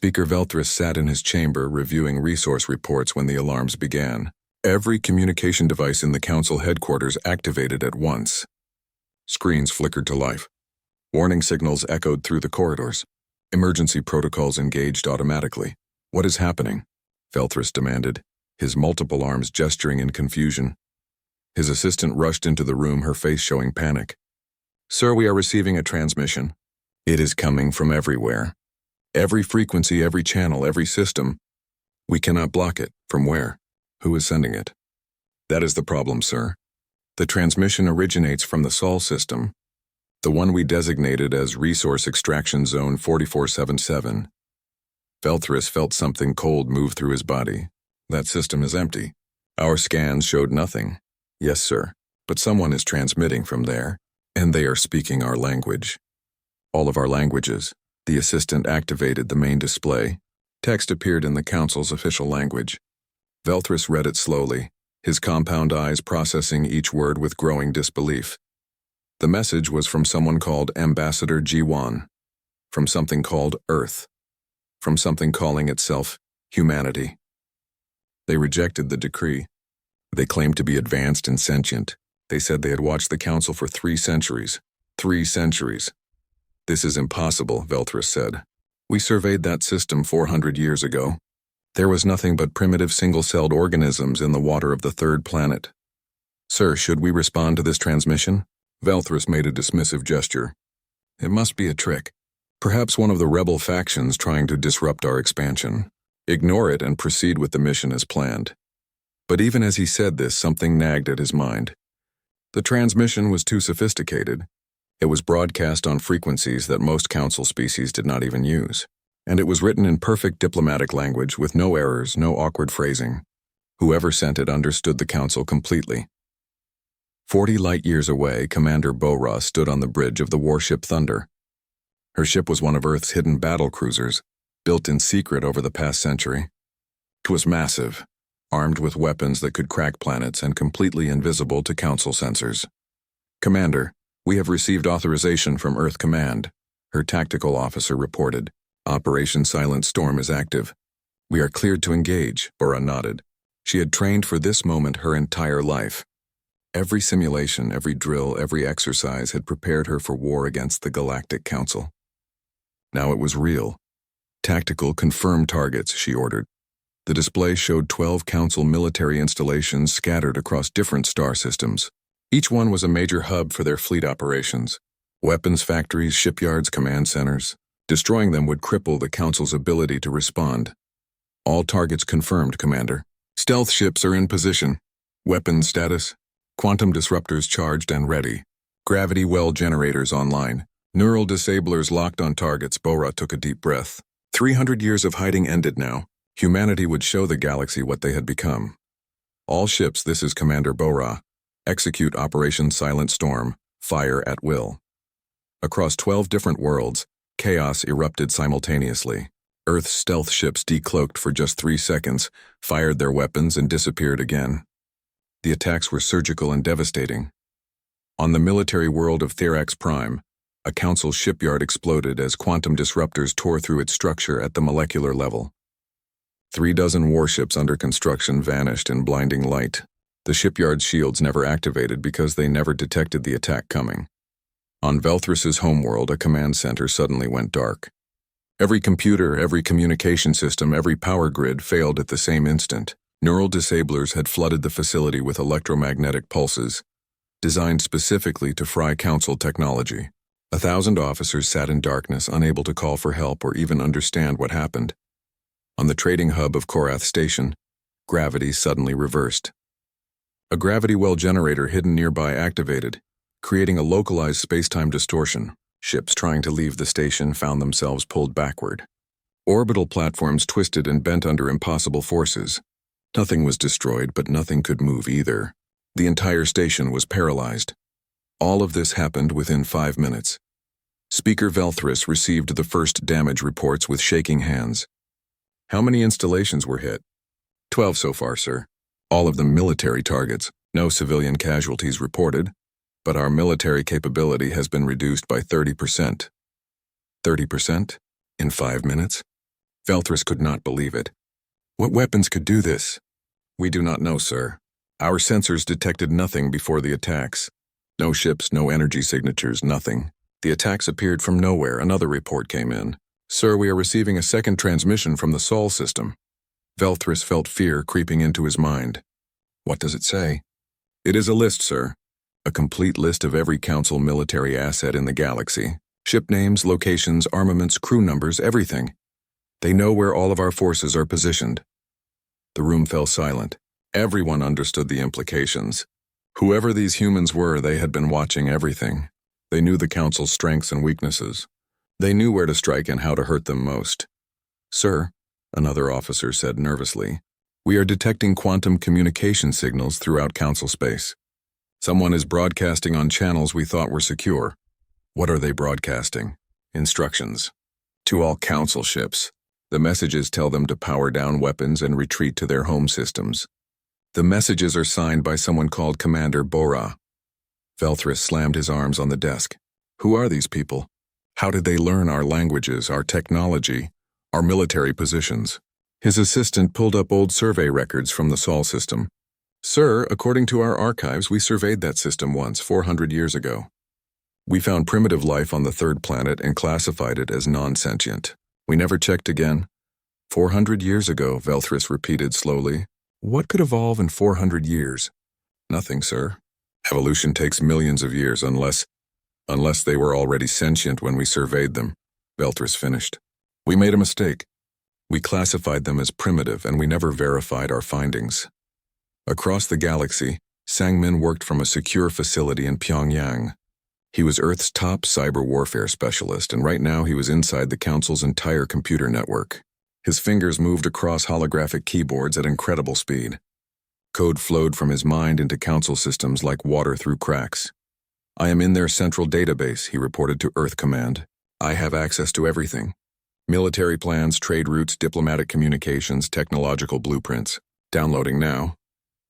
Speaker Velthris sat in his chamber reviewing resource reports when the alarms began. Every communication device in the Council headquarters activated at once. Screens flickered to life. Warning signals echoed through the corridors. Emergency protocols engaged automatically. "What is happening?" Velthris demanded, his multiple arms gesturing in confusion. His assistant rushed into the room, her face showing panic. "Sir, we are receiving a transmission. It is coming from everywhere. Every frequency, every channel, every system. We cannot block it. From where? Who is sending it?" "That is the problem, sir. The transmission originates from the Sol system, the one we designated as Resource Extraction Zone 4477. Velthris felt something cold move through his body. "That system is empty. Our scans showed nothing." "Yes, sir, but someone is transmitting from there, and they are speaking our language." "All of our languages." The assistant activated the main display. Text appeared in the Council's official language. Velthris read it slowly, his compound eyes processing each word with growing disbelief. The message was from someone called Ambassador G1, from something called Earth, from something calling itself humanity. They rejected the decree. They claimed to be advanced and sentient. They said they had watched the Council for 3 centuries. 3 centuries. "This is impossible," Velthris said. "We surveyed that system 400 years ago. There was nothing but primitive single-celled organisms in the water of the 3rd planet. Sir, should we respond to this transmission?" Velthris made a dismissive gesture. "It must be a trick. Perhaps one of the rebel factions trying to disrupt our expansion. Ignore it and proceed with the mission as planned." But even as he said this, something nagged at his mind. The transmission was too sophisticated. It was broadcast on frequencies that most Council species did not even use. And it was written in perfect diplomatic language with no errors, no awkward phrasing. Whoever sent it understood the Council completely. 40 light-years away, Commander Bora stood on the bridge of the warship Thunder. Her ship was one of Earth's hidden battle cruisers, built in secret over the past century. It was massive, armed with weapons that could crack planets and completely invisible to Council sensors. "Commander, we have received authorization from Earth Command," her tactical officer reported. "Operation Silent Storm is active. We are cleared to engage," Bora nodded. She had trained for this moment her entire life. Every simulation, every drill, every exercise had prepared her for war against the Galactic Council. Now it was real. "Tactical, confirmed targets," she ordered. The display showed 12 Council military installations scattered across different star systems. Each one was a major hub for their fleet operations. Weapons factories, shipyards, command centers. Destroying them would cripple the Council's ability to respond. "All targets confirmed, Commander. Stealth ships are in position. Weapons status: quantum disruptors charged and ready. Gravity well generators online. Neural disablers locked on targets." Bora took a deep breath. 300 years of hiding ended now. Humanity would show the galaxy what they had become. "All ships, this is Commander Bora. Execute Operation Silent Storm. Fire at will." Across 12 different worlds, chaos erupted simultaneously. Earth's stealth ships decloaked for just 3 seconds, fired their weapons, and disappeared again. The attacks were surgical and devastating. On the military world of Therax Prime, a Council shipyard exploded as quantum disruptors tore through its structure at the molecular level. 36 warships under construction vanished in blinding light. The shipyard's shields never activated because they never detected the attack coming. On Velthris's homeworld, a command center suddenly went dark. Every computer, every communication system, every power grid failed at the same instant. Neural disablers had flooded the facility with electromagnetic pulses, designed specifically to fry Council technology. 1,000 officers sat in darkness, unable to call for help or even understand what happened. On the trading hub of Korath Station, gravity suddenly reversed. A gravity well generator hidden nearby activated, creating a localized space-time distortion. Ships trying to leave the station found themselves pulled backward. Orbital platforms twisted and bent under impossible forces. Nothing was destroyed, but nothing could move either. The entire station was paralyzed. All of this happened within 5 minutes. Speaker Velthris received the first damage reports with shaking hands. "How many installations were hit?" 12 so far, sir. All of them military targets. No civilian casualties reported, but our military capability has been reduced by 30%. 30%? In 5 minutes? Velthris could not believe it. What weapons could do this? We do not know, sir. Our sensors detected nothing before the attacks. No ships, no energy signatures, nothing. The attacks appeared from nowhere. Another report came in. Sir, we are receiving a second transmission from the Sol system. Velthris felt fear creeping into his mind. What does it say? It is a list, sir. A complete list of every Council military asset in the galaxy. Ship names, locations, armaments, crew numbers, everything. They know where all of our forces are positioned. The room fell silent. Everyone understood the implications. Whoever these humans were, they had been watching everything. They knew the Council's strengths and weaknesses. They knew where to strike and how to hurt them most. Sir, another officer said nervously, we are detecting quantum communication signals throughout Council space. Someone is broadcasting on channels we thought were secure. What are they broadcasting? Instructions. To all Council ships. The messages tell them to power down weapons and retreat to their home systems. The messages are signed by someone called Commander Bora. Velthris slammed his arms on the desk. Who are these people? How did they learn our languages, our technology, our military positions? His assistant pulled up old survey records from the Sol system. Sir, according to our archives, we surveyed that system once, 400 years ago. We found primitive life on the third planet and classified it as non-sentient. We never checked again. 400 years ago, Velthris repeated slowly. What could evolve in 400 years? Nothing, sir. Evolution takes millions of years unless they were already sentient when we surveyed them. Velthris finished. We made a mistake. We classified them as primitive and we never verified our findings. Across the galaxy, Sangmin worked from a secure facility in Pyongyang. He was Earth's top cyber warfare specialist, and right now he was inside the Council's entire computer network. His fingers moved across holographic keyboards at incredible speed. Code flowed from his mind into Council systems like water through cracks. I am in their central database, he reported to Earth Command. I have access to everything. Military plans, trade routes, diplomatic communications, technological blueprints. Downloading now.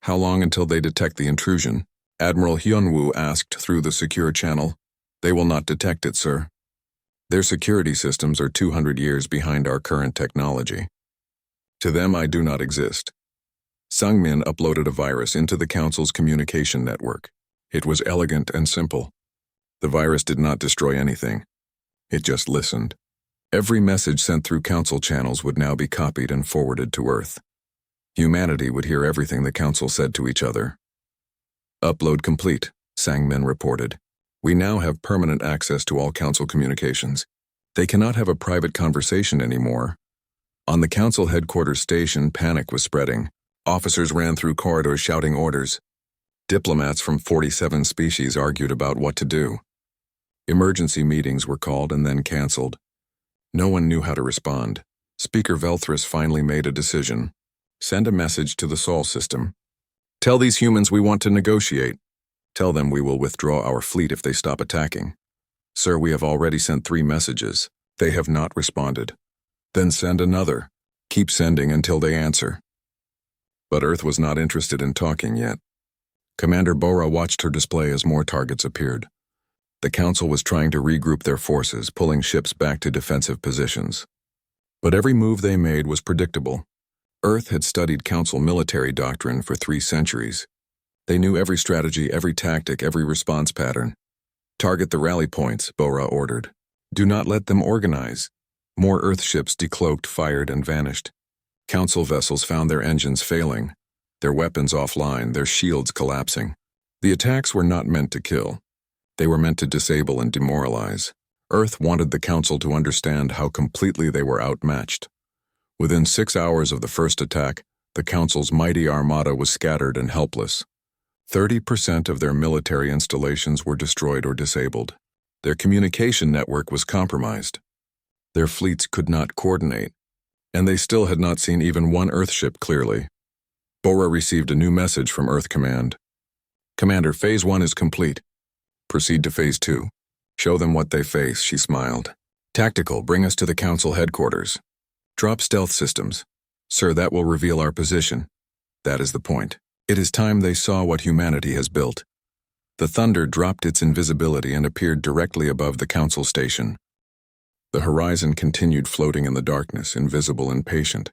How long until they detect the intrusion? Admiral Hyunwoo asked through the secure channel. They will not detect it, sir. Their security systems are 200 years behind our current technology. To them, I do not exist. Sangmin uploaded a virus into the Council's communication network. It was elegant and simple. The virus did not destroy anything. It just listened. Every message sent through Council channels would now be copied and forwarded to Earth. Humanity would hear everything the Council said to each other. Upload complete, Sangmin reported. We now have permanent access to all Council communications. They cannot have a private conversation anymore. On the Council headquarters station, panic was spreading. Officers ran through corridors shouting orders. Diplomats from 47 species argued about what to do. Emergency meetings were called and then canceled. No one knew how to respond. Speaker Velthris finally made a decision. Send a message to the Sol system. Tell these humans we want to negotiate. Tell them we will withdraw our fleet if they stop attacking. Sir, we have already sent 3 messages. They have not responded. Then send another. Keep sending until they answer. But Earth was not interested in talking yet. Commander Bora watched her display as more targets appeared. The Council was trying to regroup their forces, pulling ships back to defensive positions. But every move they made was predictable. Earth had studied Council military doctrine for 3 centuries. They knew every strategy, every tactic, every response pattern. Target the rally points, Bora ordered. Do not let them organize. More Earth ships decloaked, fired, and vanished. Council vessels found their engines failing, their weapons offline, their shields collapsing. The attacks were not meant to kill. They were meant to disable and demoralize. Earth wanted the Council to understand how completely they were outmatched. Within 6 hours of the first attack, the Council's mighty armada was scattered and helpless. 30% of their military installations were destroyed or disabled. Their communication network was compromised. Their fleets could not coordinate, and they still had not seen even one Earthship clearly. Bora received a new message from Earth Command. Commander, Phase 1 is complete. Proceed to Phase 2. Show them what they face, she smiled. Tactical, bring us to the Council headquarters. Drop stealth systems. Sir, that will reveal our position. That is the point. It is time they saw what humanity has built. The Thunder dropped its invisibility and appeared directly above the Council station. The horizon continued floating in the darkness, invisible and patient.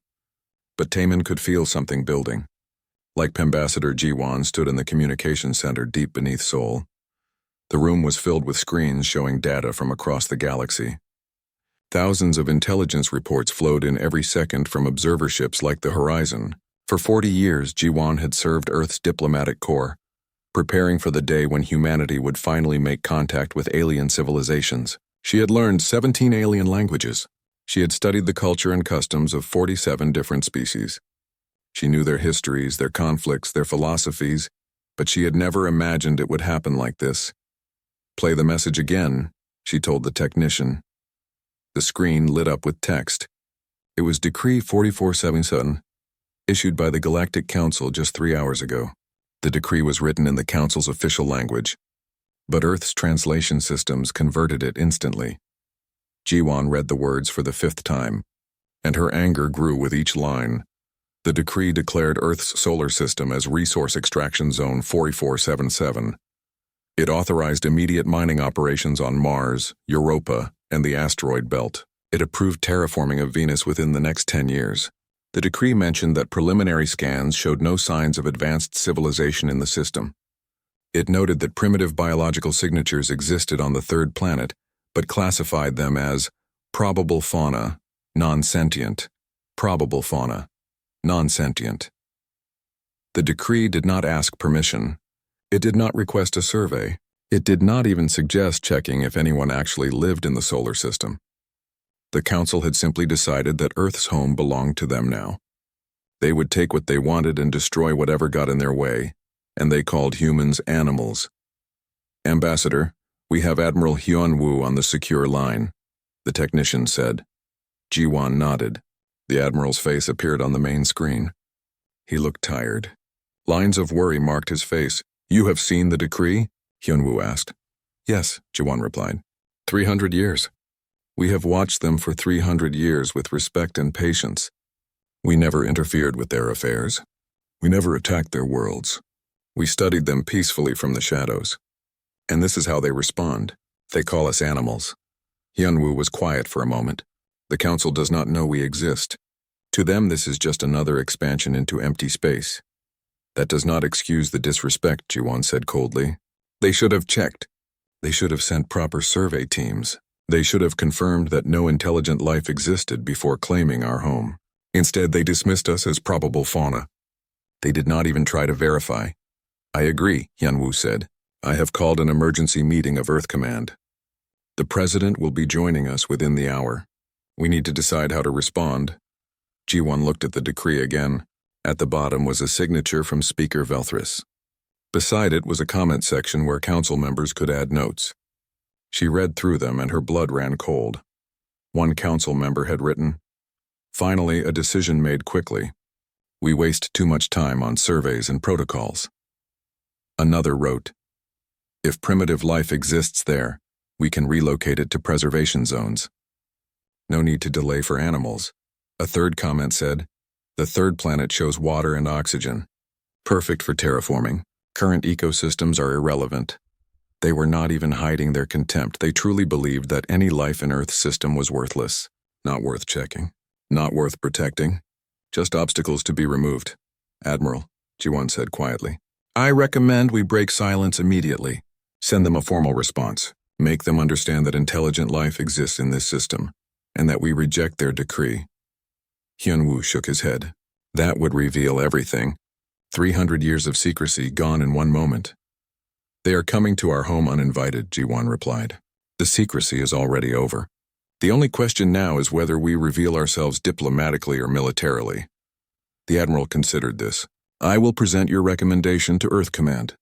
But Taemin could feel something building. Like Ambassador Jiwon stood in the communication center deep beneath Seoul. The room was filled with screens showing data from across the galaxy. Thousands of intelligence reports flowed in every second from observer ships like the Horizon. For 40 years, Jiwon had served Earth's diplomatic corps, preparing for the day when humanity would finally make contact with alien civilizations. She had learned 17 alien languages. She had studied the culture and customs of 47 different species. She knew their histories, their conflicts, their philosophies, but she had never imagined it would happen like this. "Play the message again," she told the technician. The screen lit up with text. It was Decree 4477, issued by the Galactic Council just 3 hours ago. The decree was written in the Council's official language, but Earth's translation systems converted it instantly. Jiwon read the words for the 5th time, and her anger grew with each line. The decree declared Earth's solar system as Resource Extraction Zone 4477. It authorized immediate mining operations on Mars, Europa, and the asteroid belt. It approved terraforming of Venus within the next 10 years. The decree mentioned that preliminary scans showed no signs of advanced civilization in the system. It noted that primitive biological signatures existed on the 3rd planet, but classified them as probable fauna, non-sentient. Probable fauna, non-sentient. The decree did not ask permission. It did not request a survey. It did not even suggest checking if anyone actually lived in the solar system. The Council had simply decided that Earth's home belonged to them now. They would take what they wanted and destroy whatever got in their way, and they called humans animals. "Ambassador, we have Admiral Hyun-woo on the secure line," the technician said. Jiwon nodded. The Admiral's face appeared on the main screen. He looked tired. Lines of worry marked his face. "You have seen the decree?" Hyun-woo asked. "Yes," Jiwon replied. 300 years. We have watched them for 300 years with respect and patience. We never interfered with their affairs. We never attacked their worlds. We studied them peacefully from the shadows. And this is how they respond. They call us animals." Hyun-woo was quiet for a moment. "The Council does not know we exist. To them, this is just another expansion into empty space." "That does not excuse the disrespect," Jiwon said coldly. "They should have checked. They should have sent proper survey teams. They should have confirmed that no intelligent life existed before claiming our home. Instead, they dismissed us as probable fauna. They did not even try to verify." "I agree," Hyun-woo said. "I have called an emergency meeting of Earth Command. The President will be joining us within the hour. We need to decide how to respond." Jiwon looked at the decree again. At the bottom was a signature from Speaker Velthris. Beside it was a comment section where council members could add notes. She read through them and her blood ran cold. One council member had written, "Finally, a decision made quickly. We waste too much time on surveys and protocols." Another wrote, "If primitive life exists there, we can relocate it to preservation zones. No need to delay for animals." A third comment said, "The 3rd planet shows water and oxygen. Perfect for terraforming. Current ecosystems are irrelevant." They were not even hiding their contempt. They truly believed that any life in Earth's system was worthless, not worth checking, not worth protecting, just obstacles to be removed. "Admiral," Jiwon said quietly, "I recommend we break silence immediately. Send them a formal response. Make them understand that intelligent life exists in this system, and that we reject their decree." Hyun-woo shook his head. That would reveal everything. 300 years of secrecy gone in one moment. "They are coming to our home uninvited," Jiwon replied. "The secrecy is already over. The only question now is whether we reveal ourselves diplomatically or militarily." The Admiral considered this. "I will present your recommendation to Earth Command.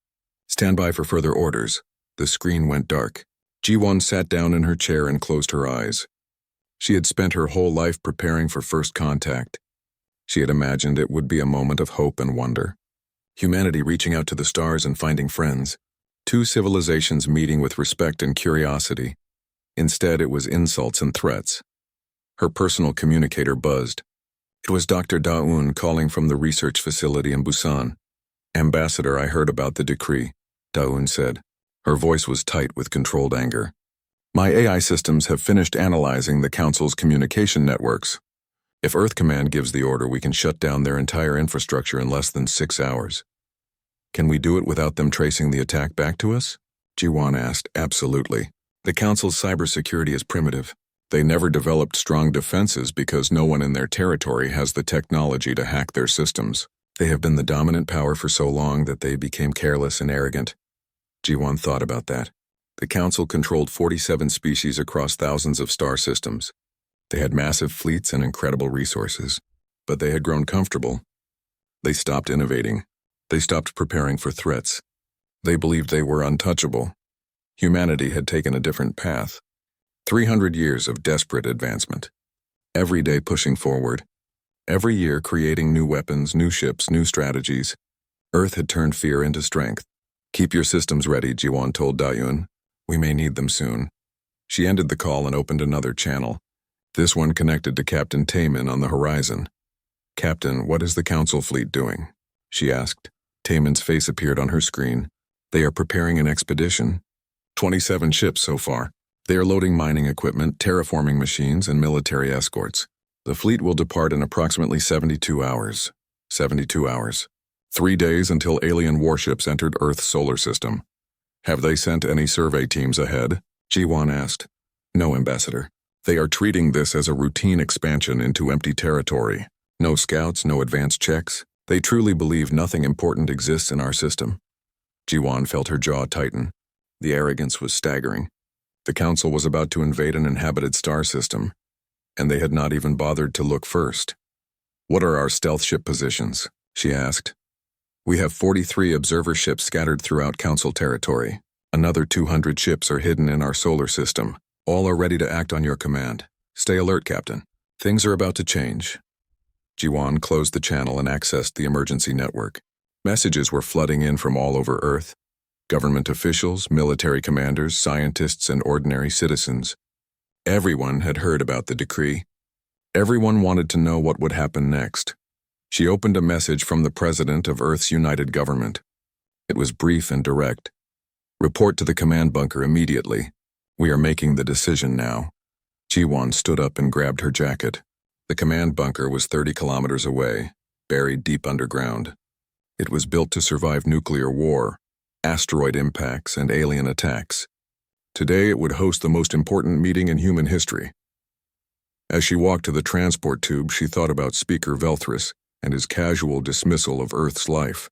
Stand by for further orders." The screen went dark. Jiwon sat down in her chair and closed her eyes. She had spent her whole life preparing for first contact. She had imagined it would be a moment of hope and wonder. Humanity reaching out to the stars and finding friends. 2 civilizations meeting with respect and curiosity. Instead, it was insults and threats. Her personal communicator buzzed. It was Dr. Da-un calling from the research facility in Busan. "Ambassador, I heard about the decree," Da-un said. Her voice was tight with controlled anger. My AI systems have finished analyzing the Council's communication networks. If Earth Command gives the order, we can shut down their entire infrastructure in less than 6 hours. Can we do it without them tracing the attack back to us? Jiwan asked. Absolutely. The Council's cybersecurity is primitive. They never developed strong defenses because no one in their territory has the technology to hack their systems. They have been the dominant power for so long that they became careless and arrogant. Jiwan thought about that. The Council controlled 47 species across thousands of star systems. They had massive fleets and incredible resources, but they had grown comfortable. They stopped innovating. They stopped preparing for threats. They believed they were untouchable. Humanity had taken a different path. 300 years of desperate advancement. Every day pushing forward. Every year creating new weapons, new ships, new strategies. Earth had turned fear into strength. Keep your systems ready, Jiwan told Dayun. We may need them soon. She ended the call and opened another channel. This one connected to Captain Taman on the horizon. Captain, what is the Council fleet doing? She asked. Taman's face appeared on her screen. They are preparing an expedition. 27 ships so far. They are loading mining equipment, terraforming machines, and military escorts. The fleet will depart in approximately 72 hours. 72 hours. 3 days until alien warships entered Earth's solar system. Have they sent any survey teams ahead? Jiwan asked. No, Ambassador. They are treating this as a routine expansion into empty territory. No scouts, no advanced checks. They truly believe nothing important exists in our system. Jiwan felt her jaw tighten. The arrogance was staggering. The Council was about to invade an inhabited star system, and they had not even bothered to look first. What are our stealth ship positions? She asked. We have 43 observer ships scattered throughout Council territory. Another 200 ships are hidden in our solar system. All are ready to act on your command. Stay alert, Captain. Things are about to change. Jiwan closed the channel and accessed the emergency network. Messages were flooding in from all over Earth. Government officials, military commanders, scientists, and ordinary citizens. Everyone had heard about the decree. Everyone wanted to know what would happen next. She opened a message from the President of Earth's United Government. It was brief and direct. Report to the command bunker immediately. We are making the decision now. Jiwan stood up and grabbed her jacket. The command bunker was 30 kilometers away, buried deep underground. It was built to survive nuclear war, asteroid impacts, and alien attacks. Today it would host the most important meeting in human history. As she walked to the transport tube, she thought about Speaker Velthris and his casual dismissal of Earth's life.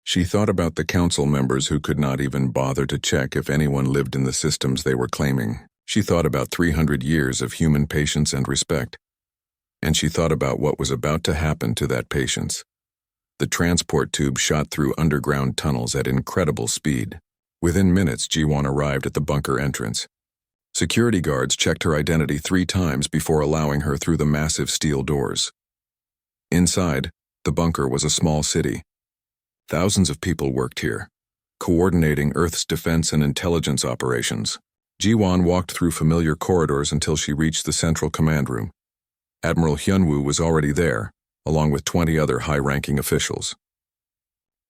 She thought about the Council members who could not even bother to check if anyone lived in the systems they were claiming. She thought about 300 years of human patience and respect. And she thought about what was about to happen to that patience. The transport tube shot through underground tunnels at incredible speed. Within minutes, Jiwan arrived at the bunker entrance. Security guards checked her identity 3 times before allowing her through the massive steel doors. Inside, the bunker was a small city. Thousands of people worked here, coordinating Earth's defense and intelligence operations. Jiwan walked through familiar corridors until she reached the central command room. Admiral Hyunwoo was already there, along with 20 other high-ranking officials.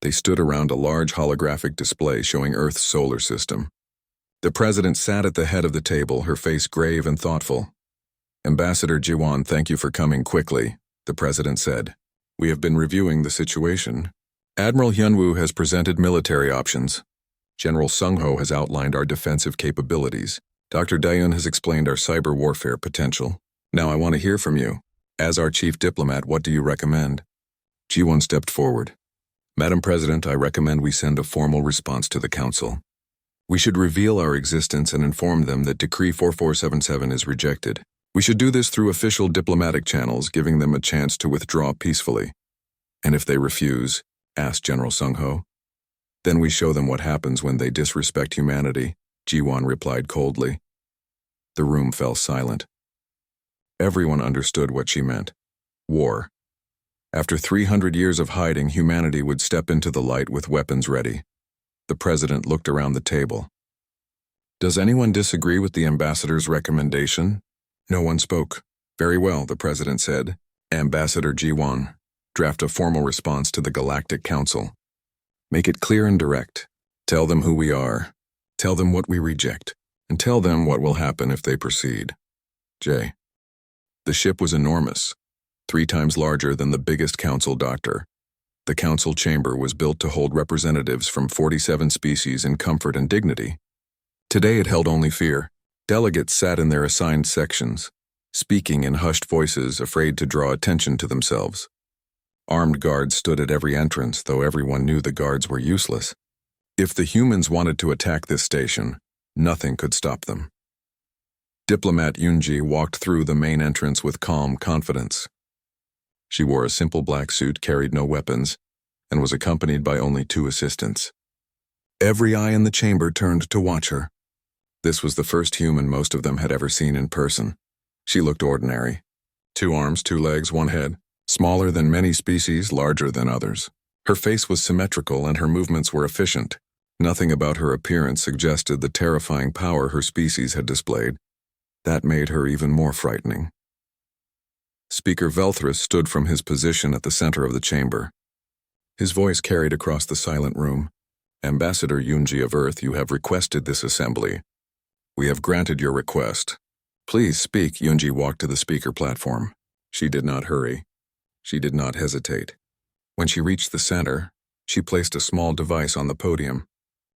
They stood around a large holographic display showing Earth's solar system. The president sat at the head of the table, her face grave and thoughtful. Ambassador Jiwan, thank you for coming quickly, the president said. We have been reviewing the situation. Admiral Hyunwoo has presented military options. General Sung-ho has outlined our defensive capabilities. Dr. Dayun has explained our cyber warfare potential. Now I want to hear from you. As our chief diplomat, what do you recommend? Jiwon stepped forward. Madam President, I recommend we send a formal response to the Council. We should reveal our existence and inform them that Decree 4477 is rejected. We should do this through official diplomatic channels, giving them a chance to withdraw peacefully. And if they refuse, asked General Sung-ho. Then we show them what happens when they disrespect humanity, Jiwon replied coldly. The room fell silent. Everyone understood what she meant. War. After 300 years of hiding, humanity would step into the light with weapons ready. The president looked around the table. Does anyone disagree with the ambassador's recommendation? No one spoke. Very well, the president said. Ambassador Jiwon, draft a formal response to the Galactic Council. Make it clear and direct. Tell them who we are. Tell them what we reject. and tell them what will happen if they proceed. J. The ship was enormous, 3 times larger than the biggest council doctor. The council chamber was built to hold representatives from 47 species in comfort and dignity. Today it held only fear. Delegates sat in their assigned sections, speaking in hushed voices, afraid to draw attention to themselves. Armed guards stood at every entrance, though everyone knew the guards were useless. If the humans wanted to attack this station, nothing could stop them. Diplomat Yunji walked through the main entrance with calm confidence. She wore a simple black suit, carried no weapons, and was accompanied by only 2 assistants. Every eye in the chamber turned to watch her. This was the first human most of them had ever seen in person. She looked ordinary. 2 arms, 2 legs, 1 head, smaller than many species, larger than others. Her face was symmetrical and her movements were efficient. Nothing about her appearance suggested the terrifying power her species had displayed. That made her even more frightening. Speaker Velthrus stood from his position at the center of the chamber. His voice carried across the silent room. Ambassador Yunji of Earth, you have requested this assembly. We have granted your request. Please speak. Yunji walked to the speaker platform. She did not hurry. She did not hesitate. When she reached the center, she placed a small device on the podium.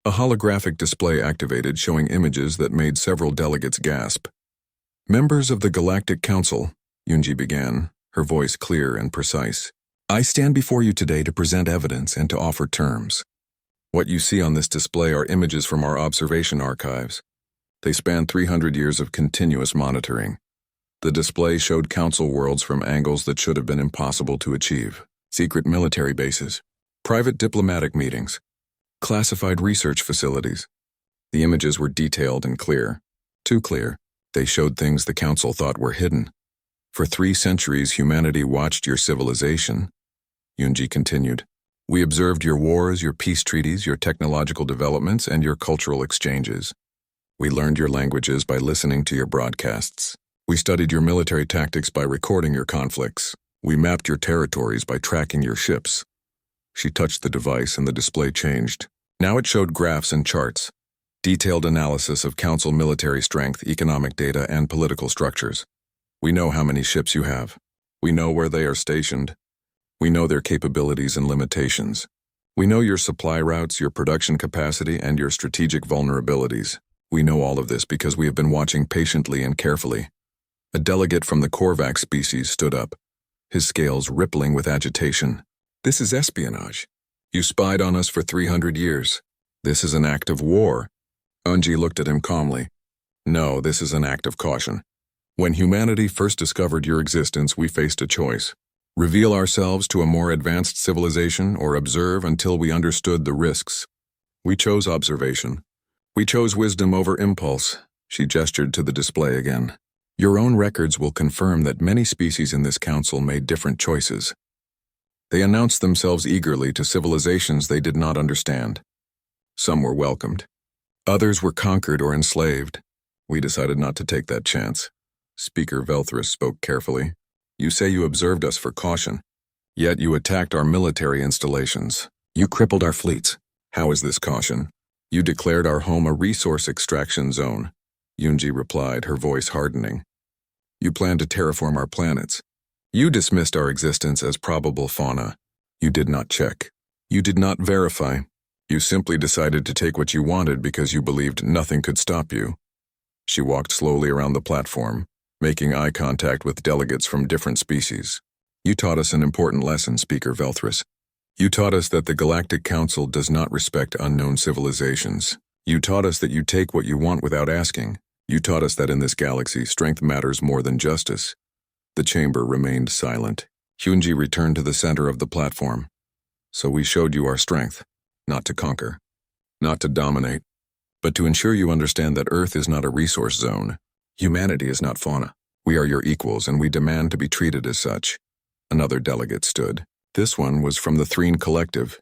A holographic display activated, showing images that made several delegates gasp. Members of the Galactic Council, Yunji began, her voice clear and precise. I stand before you today to present evidence and to offer terms. What you see on this display are images from our observation archives. They span 300 years of continuous monitoring. The display showed council worlds from angles that should have been impossible to achieve. Secret military bases, private diplomatic meetings, classified research facilities. The images were detailed and clear. Too clear. They showed things the council thought were hidden. For 3 centuries, humanity watched your civilization. Yunji continued. We observed your wars, your peace treaties, your technological developments, and your cultural exchanges. We learned your languages by listening to your broadcasts. We studied your military tactics by recording your conflicts. We mapped your territories by tracking your ships. She touched the device and the display changed. Now it showed graphs and charts, detailed analysis of council military strength, economic data, and political structures. We know how many ships you have. We know where they are stationed. We know their capabilities and limitations. We know your supply routes, your production capacity, and your strategic vulnerabilities. We know all of this because we have been watching patiently and carefully. A delegate from the Korvax species stood up, his scales rippling with agitation. This is espionage. You spied on us for 300 years. This is an act of war. Unji looked at him calmly. No, this is an act of caution. When humanity first discovered your existence, we faced a choice. Reveal ourselves to a more advanced civilization or observe until we understood the risks. We chose observation. We chose wisdom over impulse. She gestured to the display again. Your own records will confirm that many species in this council made different choices. They announced themselves eagerly to civilizations they did not understand. Some were welcomed. Others were conquered or enslaved. We decided not to take that chance. Speaker Velthrus spoke carefully. You say you observed us for caution, yet you attacked our military installations. You crippled our fleets. How is this caution? You declared our home a resource extraction zone. Yunji replied, her voice hardening. You planned to terraform our planets. You dismissed our existence as probable fauna. You did not check. You did not verify. You simply decided to take what you wanted because you believed nothing could stop you. She walked slowly around the platform, making eye contact with delegates from different species. You taught us an important lesson, Speaker Velthrus. You taught us that the Galactic Council does not respect unknown civilizations. You taught us that you take what you want without asking. You taught us that in this galaxy, strength matters more than justice. The chamber remained silent. Hyunji returned to the center of the platform. So we showed you our strength, not to conquer, not to dominate, but to ensure you understand that Earth is not a resource zone. Humanity is not fauna. We are your equals, and we demand to be treated as such. Another delegate stood. This one was from the Threen Collective,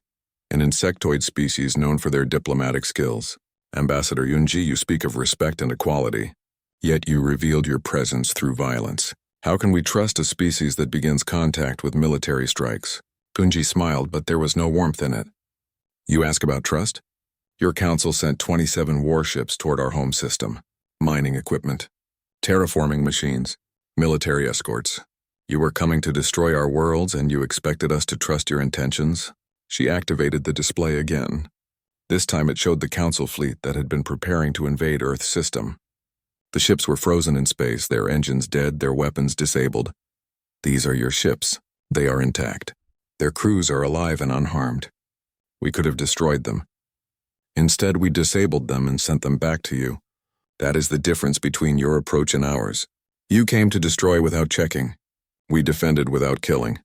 an insectoid species known for their diplomatic skills. Ambassador Yunji, you speak of respect and equality, yet you revealed your presence through violence. How can we trust a species that begins contact with military strikes? Yunji smiled, but there was no warmth in it. You ask about trust? Your council sent 27 warships toward our home system. mining equipment, terraforming machines, military escorts. You were coming to destroy our worlds and you expected us to trust your intentions? She activated the display again. This time it showed the Council fleet that had been preparing to invade Earth's system. The ships were frozen in space, their engines dead, their weapons disabled. These are your ships. They are intact. Their crews are alive and unharmed. We could have destroyed them. Instead, we disabled them and sent them back to you. That is the difference between your approach and ours. You came to destroy without checking. We defended without killing.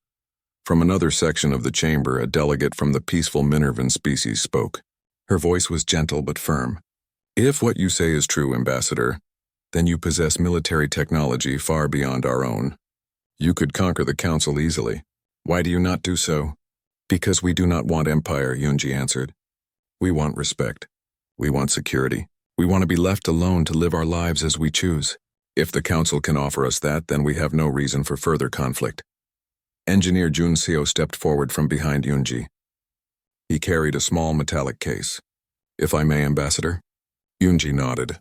From another section of the chamber, a delegate from the peaceful Minervan species spoke. Her voice was gentle but firm. If what you say is true, Ambassador, then you possess military technology far beyond our own. You could conquer the Council easily. Why do you not do so? Because we do not want empire, Yunji answered. We want respect. We want security. We want to be left alone to live our lives as we choose. If the Council can offer us that, then we have no reason for further conflict. Engineer Junseo stepped forward from behind Yunji. He carried a small metallic case. If I may, Ambassador? Yunji nodded.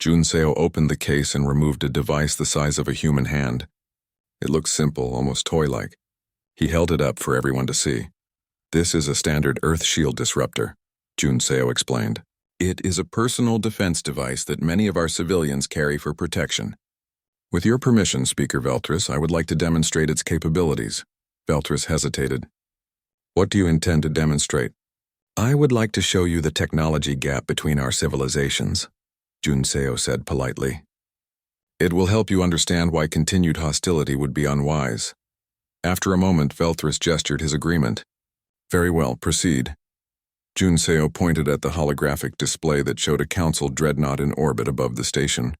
Junseo opened the case and removed a device the size of a human hand. It looked simple, almost toy-like. He held it up for everyone to see. This is a standard Earth shield disruptor, Junseo explained. It is a personal defense device that many of our civilians carry for protection. With your permission, Speaker Veltris, I would like to demonstrate its capabilities. Veltris hesitated. What do you intend to demonstrate? I would like to show you the technology gap between our civilizations, Junseo said politely. It will help you understand why continued hostility would be unwise. After a moment, Veltris gestured his agreement. Very well, proceed. Junseo pointed at the holographic display that showed a Council dreadnought in orbit above the station.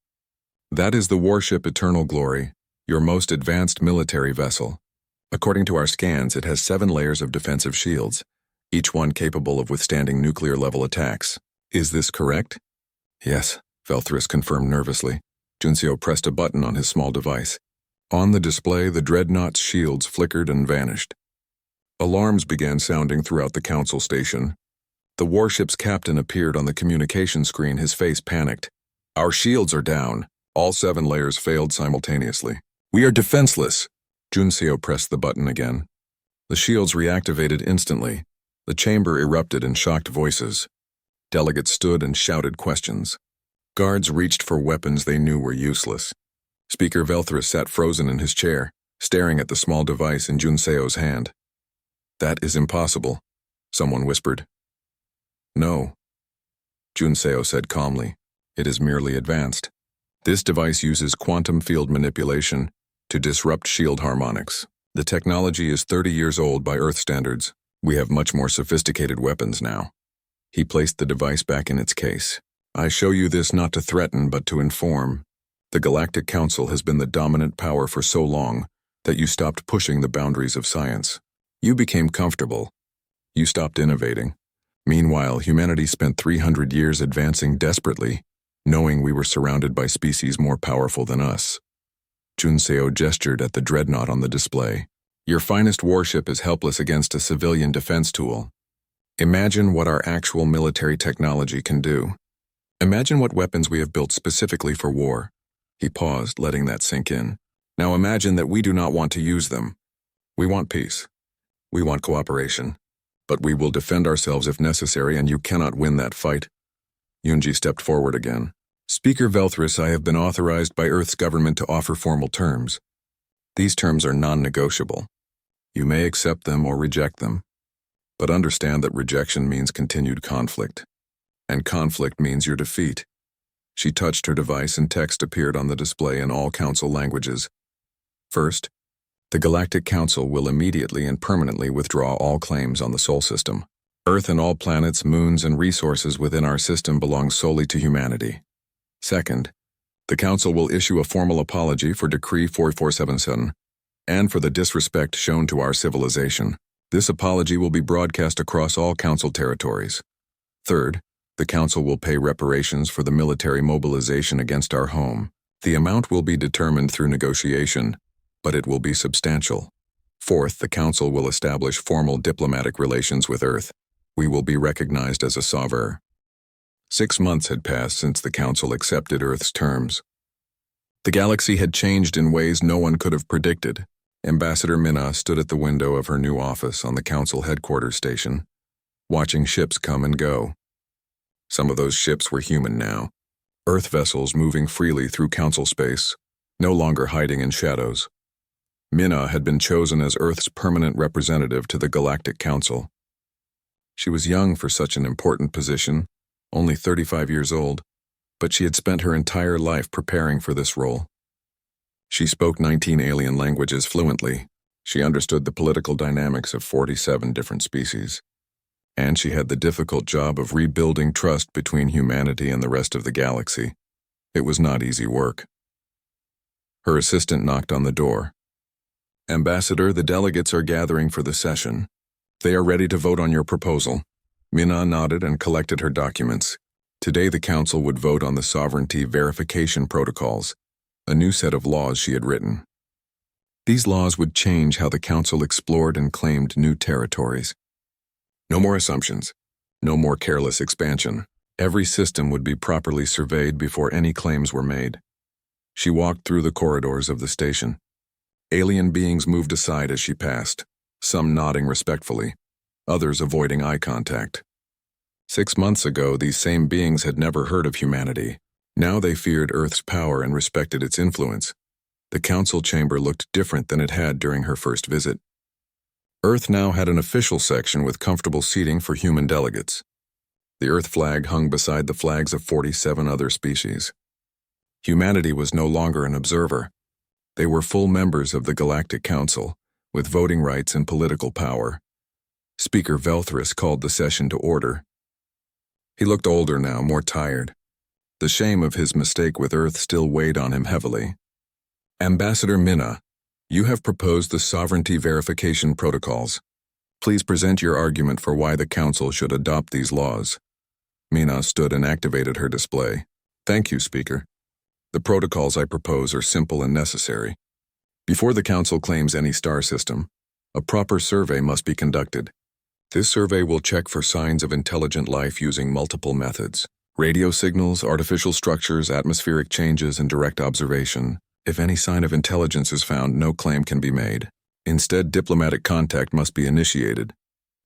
That is the warship Eternal Glory, your most advanced military vessel. According to our scans, it has 7 layers of defensive shields, each one capable of withstanding nuclear-level attacks. Is this correct? Yes, Veltris confirmed nervously. Junseo pressed a button on his small device. On the display, the dreadnought's shields flickered and vanished. Alarms began sounding throughout the Council station. The warship's captain appeared on the communication screen, his face panicked. Our shields are down. All 7 layers failed simultaneously. We are defenseless. Junseo pressed the button again. The shields reactivated instantly. The chamber erupted in shocked voices. Delegates stood and shouted questions. Guards reached for weapons they knew were useless. Speaker Veltris sat frozen in his chair, staring at the small device in Junseo's hand. That is impossible, someone whispered. No, Junseo said calmly. It is merely advanced. This device uses quantum field manipulation to disrupt shield harmonics. The technology is 30 years old by Earth standards. We have much more sophisticated weapons now. He placed the device back in its case. I show you this not to threaten, but to inform. The Galactic Council has been the dominant power for so long that you stopped pushing the boundaries of science. You became comfortable. You stopped innovating. Meanwhile, humanity spent 300 years advancing desperately, knowing we were surrounded by species more powerful than us. Junseo gestured at the dreadnought on the display. Your finest warship is helpless against a civilian defense tool. Imagine what our actual military technology can do. Imagine what weapons we have built specifically for war. He paused, letting that sink in. Now imagine that we do not want to use them. We want peace. We want cooperation. But we will defend ourselves if necessary, and you cannot win that fight. Yunji stepped forward again. Speaker Veltris, I have been authorized by Earth's government to offer formal terms. These terms are non-negotiable. You may accept them or reject them. But understand that rejection means continued conflict. And conflict means your defeat. She touched her device and text appeared on the display in all Council languages. First, the Galactic Council will immediately and permanently withdraw all claims on the Sol system. Earth and all planets, moons, and resources within our system belong solely to humanity. Second, the Council will issue a formal apology for Decree 4477 and for the disrespect shown to our civilization. This apology will be broadcast across all Council territories. Third, the Council will pay reparations for the military mobilization against our home. The amount will be determined through negotiation, but it will be substantial. Fourth, the Council will establish formal diplomatic relations with Earth. We will be recognized as a sovereign. 6 months had passed since the Council accepted Earth's terms. The galaxy had changed in ways no one could have predicted. Ambassador Minna stood at the window of her new office on the Council headquarters station, watching ships come and go. Some of those ships were human now, Earth vessels moving freely through Council space, no longer hiding in shadows. Minna had been chosen as Earth's permanent representative to the Galactic Council. She was young for such an important position, only 35 years old, but she had spent her entire life preparing for this role. She spoke 19 alien languages fluently. She understood the political dynamics of 47 different species. And she had the difficult job of rebuilding trust between humanity and the rest of the galaxy. It was not easy work. Her assistant knocked on the door. "Ambassador, the delegates are gathering for the session. They are ready to vote on your proposal." Minna nodded and collected her documents. Today the Council would vote on the Sovereignty Verification Protocols, a new set of laws she had written. These laws would change how the Council explored and claimed new territories. No more assumptions. No more careless expansion. Every system would be properly surveyed before any claims were made. She walked through the corridors of the station. Alien beings moved aside as she passed, some nodding respectfully, others avoiding eye contact. 6 months ago, these same beings had never heard of humanity. Now they feared Earth's power and respected its influence. The Council chamber looked different than it had during her first visit. Earth now had an official section with comfortable seating for human delegates. The Earth flag hung beside the flags of 47 other species. Humanity was no longer an observer. They were full members of the Galactic Council, with voting rights and political power. Speaker Velthris called the session to order. He looked older now, more tired. The shame of his mistake with Earth still weighed on him heavily. "Ambassador Minna, you have proposed the Sovereignty Verification Protocols. Please present your argument for why the Council should adopt these laws." Minna stood and activated her display. "Thank you, Speaker. The protocols I propose are simple and necessary. Before the Council claims any star system, a proper survey must be conducted. This survey will check for signs of intelligent life using multiple methods: radio signals, artificial structures, atmospheric changes, and direct observation. If any sign of intelligence is found, no claim can be made. Instead, diplomatic contact must be initiated."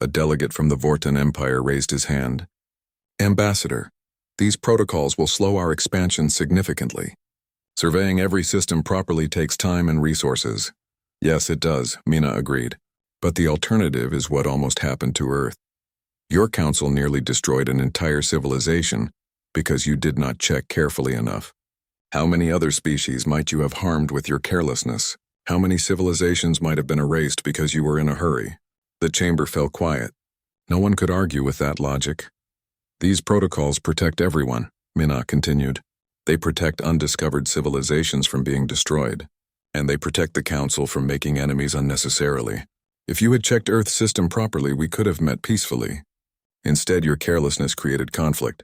A delegate from the Vortan Empire raised his hand. "Ambassador, these protocols will slow our expansion significantly. Surveying every system properly takes time and resources." "Yes, it does," Minna agreed. "But the alternative is what almost happened to Earth. Your Council nearly destroyed an entire civilization because you did not check carefully enough. How many other species might you have harmed with your carelessness? How many civilizations might have been erased because you were in a hurry?" The chamber fell quiet. No one could argue with that logic. "These protocols protect everyone," Minna continued. "They protect undiscovered civilizations from being destroyed, and they protect the Council from making enemies unnecessarily. If you had checked Earth's system properly, we could have met peacefully. Instead, your carelessness created conflict.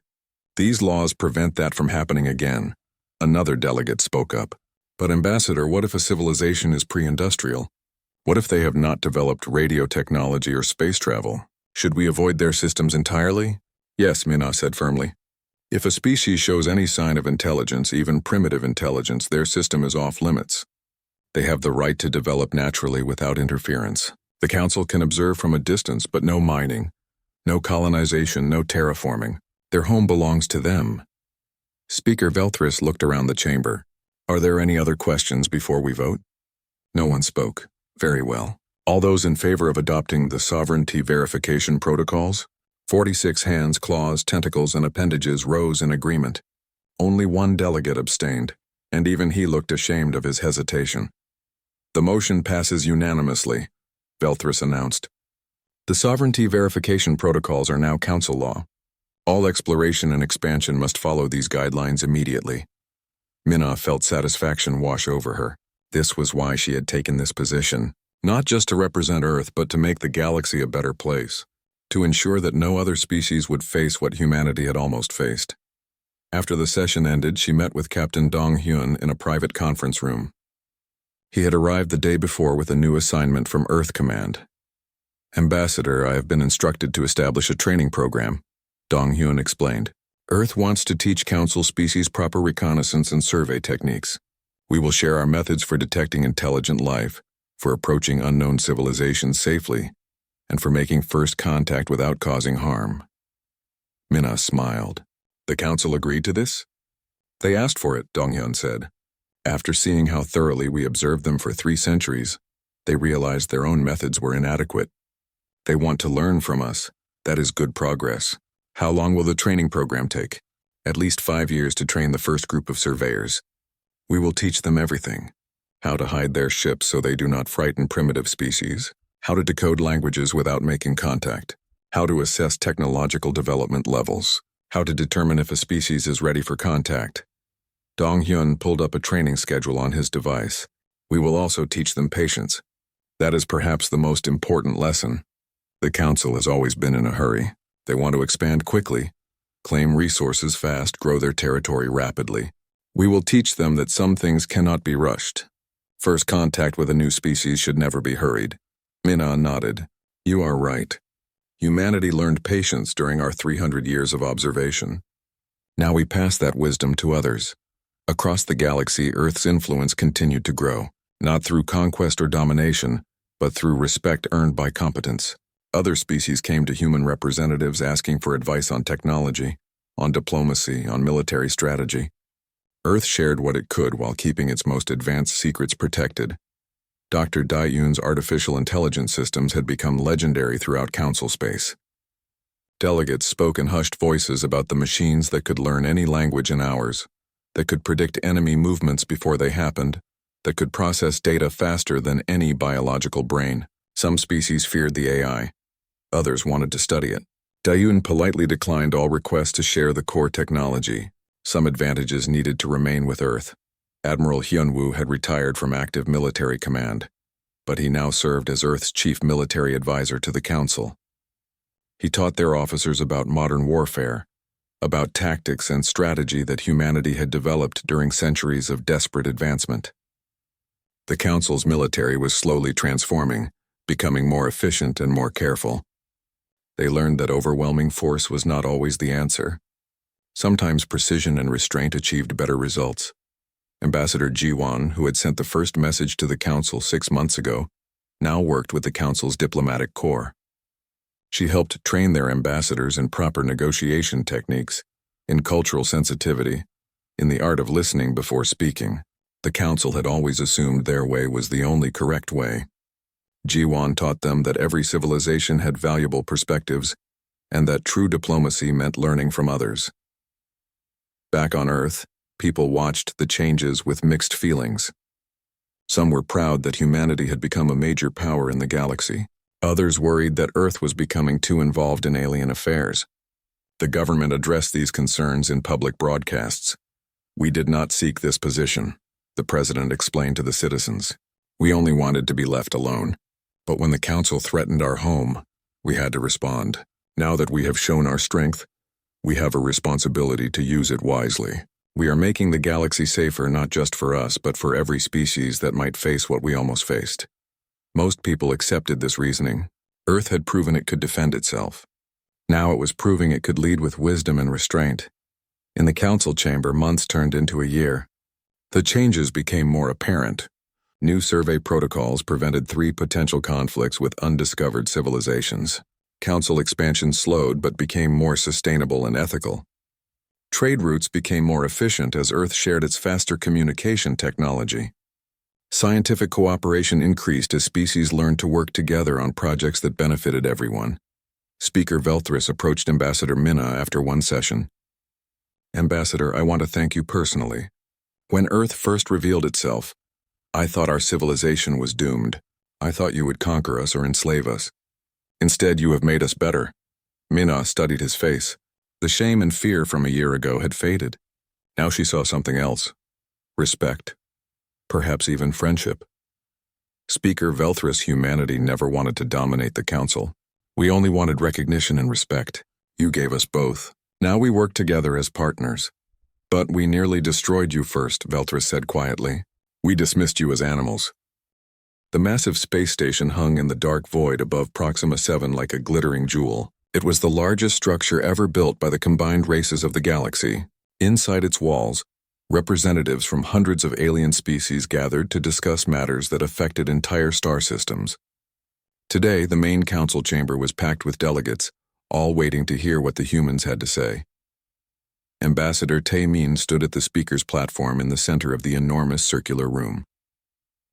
These laws prevent that from happening again." Another delegate spoke up. "But Ambassador, what if a civilization is pre-industrial? What if they have not developed radio technology or space travel? Should we avoid their systems entirely?" "Yes," Minna said firmly. "If a species shows any sign of intelligence, even primitive intelligence, their system is off limits. They have the right to develop naturally without interference. The Council can observe from a distance, but no mining, no colonization, no terraforming. Their home belongs to them." Speaker Velthris looked around the chamber. "Are there any other questions before we vote?" No one spoke. "Very well. All those in favor of adopting the Sovereignty Verification Protocols?" 46 hands, claws, tentacles, and appendages rose in agreement. Only one delegate abstained, and even he looked ashamed of his hesitation. "The motion passes unanimously," Velthris announced. "The Sovereignty Verification Protocols are now Council law. All exploration and expansion must follow these guidelines immediately." Minna felt satisfaction wash over her. This was why she had taken this position, not just to represent Earth, but to make the galaxy a better place, to ensure that no other species would face what humanity had almost faced. After the session ended, she met with Captain Dong Hyun in a private conference room. He had arrived the day before with a new assignment from Earth Command. "Ambassador, I have been instructed to establish a training program," Dong Hyun explained. Earth wants to teach Council species proper reconnaissance and survey techniques. We will share our methods for detecting intelligent life, for approaching unknown civilizations safely, and for making first contact without causing harm. Minna smiled. The Council agreed to this? They asked for it, Donghyun said. After seeing how thoroughly we observed them for 3 centuries, they realized their own methods were inadequate. They want to learn from us. That is good progress. How long will the training program take? At least 5 years to train the first group of surveyors. We will teach them everything. How to hide their ships so they do not frighten primitive species. How to decode languages without making contact. How to assess technological development levels. How to determine if a species is ready for contact. Donghyun pulled up a training schedule on his device. We will also teach them patience. That is perhaps the most important lesson. The Council has always been in a hurry. They want to expand quickly, claim resources fast, grow their territory rapidly. We will teach them that some things cannot be rushed. First contact with a new species should never be hurried. Minna nodded. You are right. Humanity learned patience during our 300 years of observation. Now we pass that wisdom to others. Across the galaxy, Earth's influence continued to grow, not through conquest or domination, but through respect earned by competence. Other species came to human representatives asking for advice on technology, on diplomacy, on military strategy. Earth shared what it could while keeping its most advanced secrets protected. Dr. Daiyun's artificial intelligence systems had become legendary throughout Council space. Delegates spoke in hushed voices about the machines that could learn any language in hours, that could predict enemy movements before they happened, that could process data faster than any biological brain. Some species feared the AI. Others wanted to study it. Daiyun politely declined all requests to share the core technology. Some advantages needed to remain with Earth. Admiral Hyunwoo had retired from active military command, but he now served as Earth's chief military advisor to the Council. He taught their officers about modern warfare, about tactics and strategy that humanity had developed during centuries of desperate advancement. The Council's military was slowly transforming, becoming more efficient and more careful. They learned that overwhelming force was not always the answer. Sometimes precision and restraint achieved better results. Ambassador Jiwon, who had sent the first message to the Council 6 months ago, now worked with the Council's diplomatic corps. She helped train their ambassadors in proper negotiation techniques, in cultural sensitivity, in the art of listening before speaking. The Council had always assumed their way was the only correct way. Jiwon taught them that every civilization had valuable perspectives, and that true diplomacy meant learning from others. Back on Earth, people watched the changes with mixed feelings. Some were proud that humanity had become a major power in the galaxy. Others worried that Earth was becoming too involved in alien affairs. The government addressed these concerns in public broadcasts. We did not seek this position, the president explained to the citizens. We only wanted to be left alone. But when the Council threatened our home, we had to respond. Now that we have shown our strength, we have a responsibility to use it wisely. We are making the galaxy safer not just for us, but for every species that might face what we almost faced. Most people accepted this reasoning. Earth had proven it could defend itself. Now it was proving it could lead with wisdom and restraint. In the Council chamber, months turned into a year. The changes became more apparent. New survey protocols prevented 3 potential conflicts with undiscovered civilizations. Council expansion slowed but became more sustainable and ethical. Trade routes became more efficient as Earth shared its faster communication technology. Scientific cooperation increased as species learned to work together on projects that benefited everyone. Speaker Velthris approached Ambassador Minna after one session. Ambassador, I want to thank you personally. When Earth first revealed itself, I thought our civilization was doomed. I thought you would conquer us or enslave us. Instead, you have made us better. Minna studied his face. The shame and fear from a year ago had faded. Now she saw something else. Respect. Perhaps even friendship. Speaker Velthris, humanity never wanted to dominate the Council. We only wanted recognition and respect. You gave us both. Now we work together as partners. But we nearly destroyed you first, Velthris said quietly. We dismissed you as animals. The massive space station hung in the dark void above Proxima 7 like a glittering jewel. It was the largest structure ever built by the combined races of the galaxy. Inside its walls, representatives from hundreds of alien species gathered to discuss matters that affected entire star systems. Today, the main council chamber was packed with delegates, all waiting to hear what the humans had to say. Ambassador Taemin stood at the speaker's platform in the center of the enormous circular room.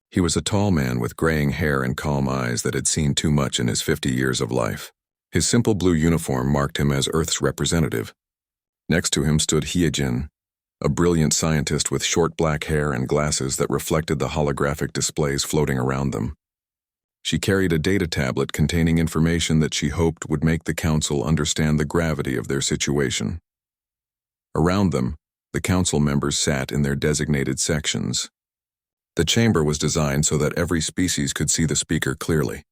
He was a tall man with graying hair and calm eyes that had seen too much in his 50 years of life. His simple blue uniform marked him as Earth's representative. Next to him stood Hyejin, a brilliant scientist with short black hair and glasses that reflected the holographic displays floating around them. She carried a data tablet containing information that she hoped would make the council understand the gravity of their situation. Around them, the council members sat in their designated sections. The chamber was designed so that every species could see the speaker clearly.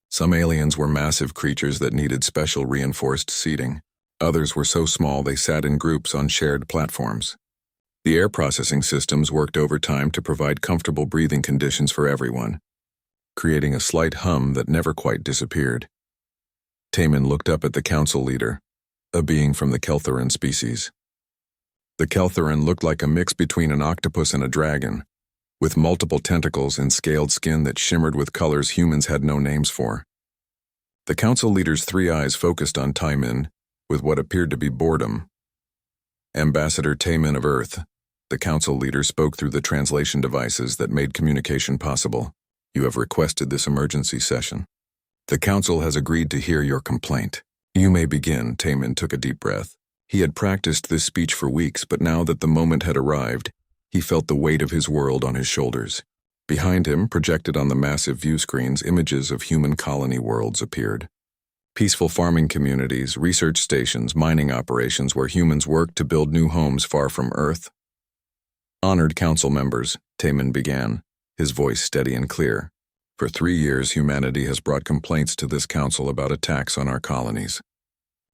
Some aliens were massive creatures that needed special reinforced seating. Others were so small they sat in groups on shared platforms. The air processing systems worked overtime to provide comfortable breathing conditions for everyone, creating a slight hum that never quite disappeared. Taemin looked up at the council leader, a being from the Keltheran species. The Keltheran looked like a mix between an octopus and a dragon, with multiple tentacles and scaled skin that shimmered with colors humans had no names for. The council leader's three eyes focused on Taemin with what appeared to be boredom. Ambassador Taemin of Earth, the council leader spoke through the translation devices that made communication possible. You have requested this emergency session. The council has agreed to hear your complaint. You may begin. Taemin took a deep breath. He had practiced this speech for weeks, but now that the moment had arrived, he felt the weight of his world on his shoulders. Behind him, projected on the massive view screens, images of human colony worlds appeared. Peaceful farming communities, research stations, mining operations where humans worked to build new homes far from Earth. Honored council members, Taemin began, his voice steady and clear. For 3 years, humanity has brought complaints to this council about attacks on our colonies.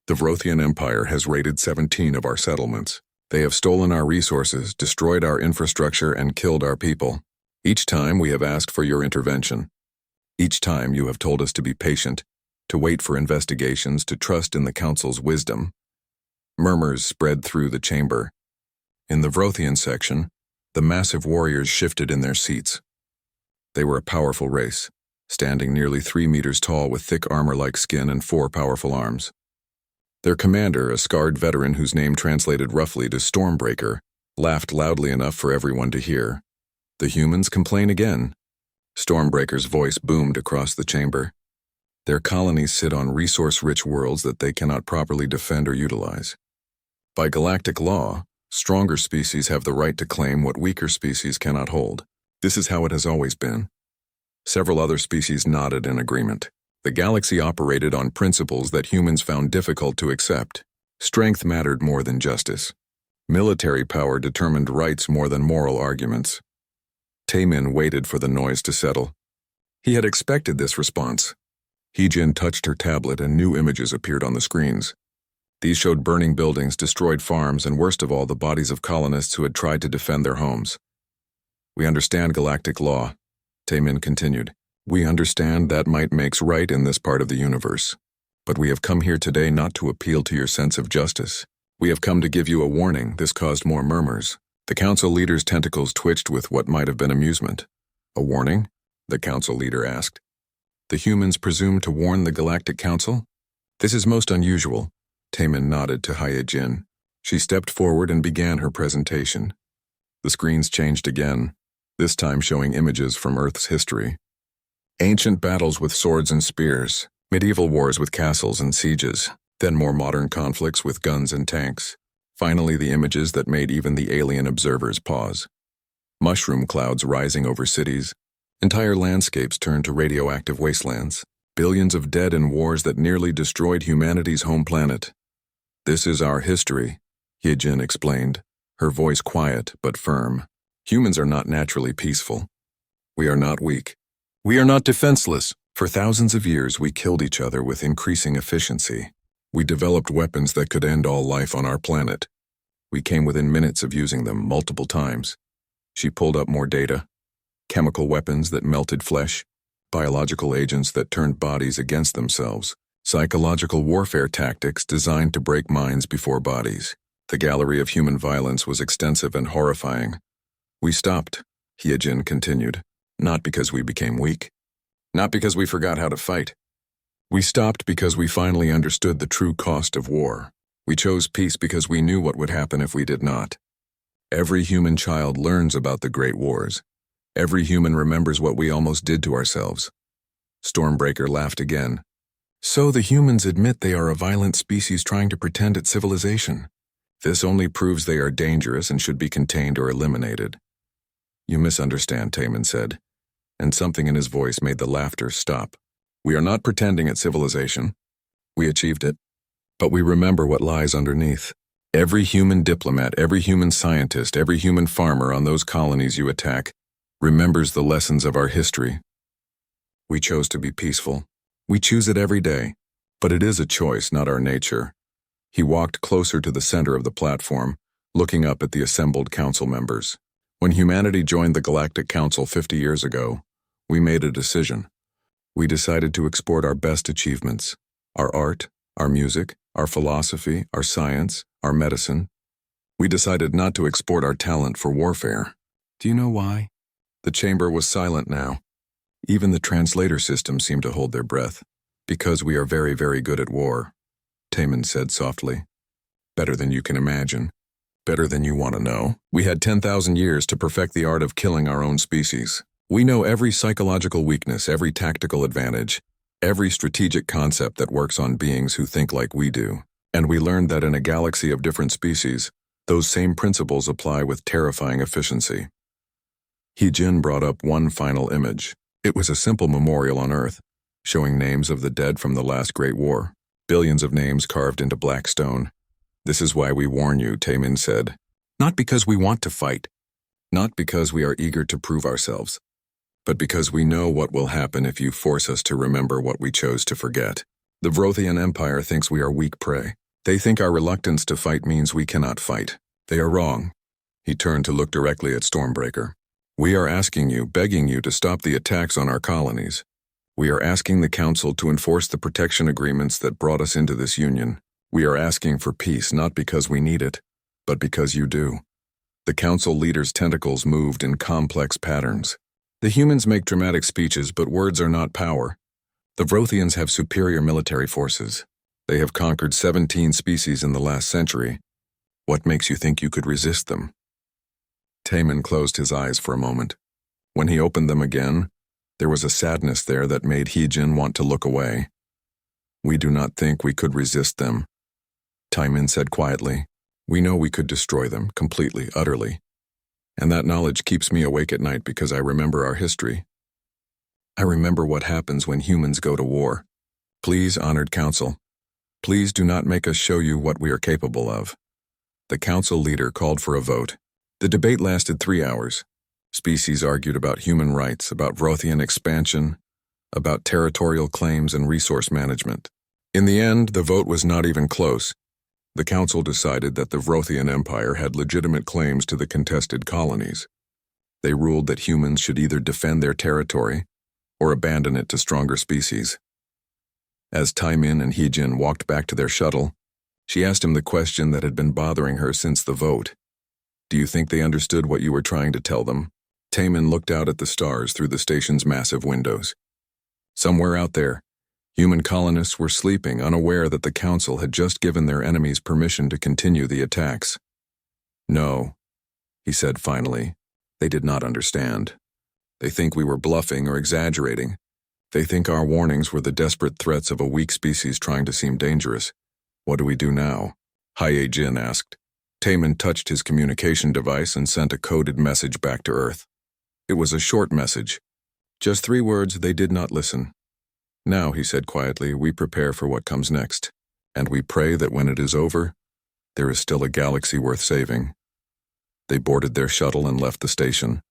The Vrothian Empire has raided 17 of our settlements. They have stolen our resources, destroyed our infrastructure, and killed our people. Each time we have asked for your intervention. Each time you have told us to be patient, to wait for investigations, to trust in the council's wisdom. Murmurs spread through the chamber. In the Vrothian section, the massive warriors shifted in their seats. They were a powerful race, standing nearly 3 meters tall with thick armor-like skin and 4 powerful arms. Their commander, a scarred veteran whose name translated roughly to Stormbreaker, laughed loudly enough for everyone to hear. The humans complain again. Stormbreaker's voice boomed across the chamber. Their colonies sit on resource-rich worlds that they cannot properly defend or utilize. By galactic law, stronger species have the right to claim what weaker species cannot hold. This is how it has always been. Several other species nodded in agreement. The galaxy operated on principles that humans found difficult to accept. Strength mattered more than justice. Military power determined rights more than moral arguments. Taemin waited for the noise to settle. He had expected this response. Hyejin touched her tablet and new images appeared on the screens. These showed burning buildings, destroyed farms, and worst of all, the bodies of colonists who had tried to defend their homes. We understand galactic law, Taemin continued. We understand that might makes right in this part of the universe. But we have come here today not to appeal to your sense of justice. We have come to give you a warning. This caused more murmurs. The council leader's tentacles twitched with what might have been amusement. A warning? The council leader asked. The humans presume to warn the Galactic Council? This is most unusual. Taemin nodded to Hyejin. She stepped forward and began her presentation. The screens changed again, this time showing images from Earth's history. Ancient battles with swords and spears, medieval wars with castles and sieges, then more modern conflicts with guns and tanks. Finally, the images that made even the alien observers pause. Mushroom clouds rising over cities. Entire landscapes turned to radioactive wastelands. Billions of dead in wars that nearly destroyed humanity's home planet. This is our history, Hyejin explained, her voice quiet but firm. Humans are not naturally peaceful. We are not weak. We are not defenseless. For thousands of years, we killed each other with increasing efficiency. We developed weapons that could end all life on our planet. We came within minutes of using them multiple times. She pulled up more data. Chemical weapons that melted flesh, biological agents that turned bodies against themselves, Psychological warfare tactics designed to break minds before bodies. The gallery of human violence was extensive and horrifying. We stopped, Hyejin continued, not because we became weak, not because we forgot how to fight. We stopped because we finally understood the true cost of war. We chose peace because we knew what would happen if we did not. Every human child learns about the Great Wars. Every human remembers what we almost did to ourselves. Stormbreaker laughed again. So the humans admit they are a violent species trying to pretend it's civilization. This only proves they are dangerous and should be contained or eliminated. You misunderstand, Taemin said, and something in his voice made the laughter stop. We are not pretending at civilization. We achieved it. But we remember what lies underneath. Every human diplomat, every human scientist, every human farmer on those colonies you attack remembers the lessons of our history. We chose to be peaceful. We choose it every day, but it is a choice, not our nature. He walked closer to the center of the platform, looking up at the assembled council members. When humanity joined the Galactic Council 50 years ago, we made a decision. We decided to export our best achievements, our art, our music, our philosophy, our science, our medicine. We decided not to export our talent for warfare. Do you know why? The chamber was silent now. Even the translator system seemed to hold their breath. Because we are very, very good at war, Taemin said softly. Better than you can imagine. Better than you want to know. We had 10,000 years to perfect the art of killing our own species. We know every psychological weakness, every tactical advantage, every strategic concept that works on beings who think like we do. And we learned that in a galaxy of different species, those same principles apply with terrifying efficiency. Hyejin brought up one final image. It was a simple memorial on Earth, showing names of the dead from the last Great War. Billions of names carved into black stone. This is why we warn you, Taemin said. Not because we want to fight. Not because we are eager to prove ourselves. But because we know what will happen if you force us to remember what we chose to forget. The Vrothian Empire thinks we are weak prey. They think our reluctance to fight means we cannot fight. They are wrong. He turned to look directly at Stormbreaker. We are asking you, begging you to stop the attacks on our colonies. We are asking the Council to enforce the protection agreements that brought us into this union. We are asking for peace not because we need it, but because you do. The Council leaders' tentacles moved in complex patterns. The humans make dramatic speeches, but words are not power. The Vrothians have superior military forces. They have conquered 17 species in the last century. What makes you think you could resist them? Taemin closed his eyes for a moment. When he opened them again, there was a sadness there that made Hyejin want to look away. We do not think we could resist them, Taemin said quietly. We know we could destroy them, completely, utterly. And that knowledge keeps me awake at night because I remember our history. I remember what happens when humans go to war. Please, honored Council, please do not make us show you what we are capable of. The Council leader called for a vote. The debate lasted 3 hours. Species argued about human rights, about Vrothian expansion, about territorial claims and resource management. In the end, the vote was not even close. The Council decided that the Vrothian Empire had legitimate claims to the contested colonies. They ruled that humans should either defend their territory or abandon it to stronger species. As Taemin and Hyejin walked back to their shuttle, she asked him the question that had been bothering her since the vote. Do you think they understood what you were trying to tell them? Taemin looked out at the stars through the station's massive windows. Somewhere out there, human colonists were sleeping, unaware that the Council had just given their enemies permission to continue the attacks. No, he said finally. They did not understand. They think we were bluffing or exaggerating. They think our warnings were the desperate threats of a weak species trying to seem dangerous. What do we do now? Hyejin asked. Taemin touched his communication device and sent a coded message back to Earth. It was a short message. Just 3 words. They did not listen. Now, he said quietly, we prepare for what comes next, and we pray that when it is over, there is still a galaxy worth saving. They boarded their shuttle and left the station.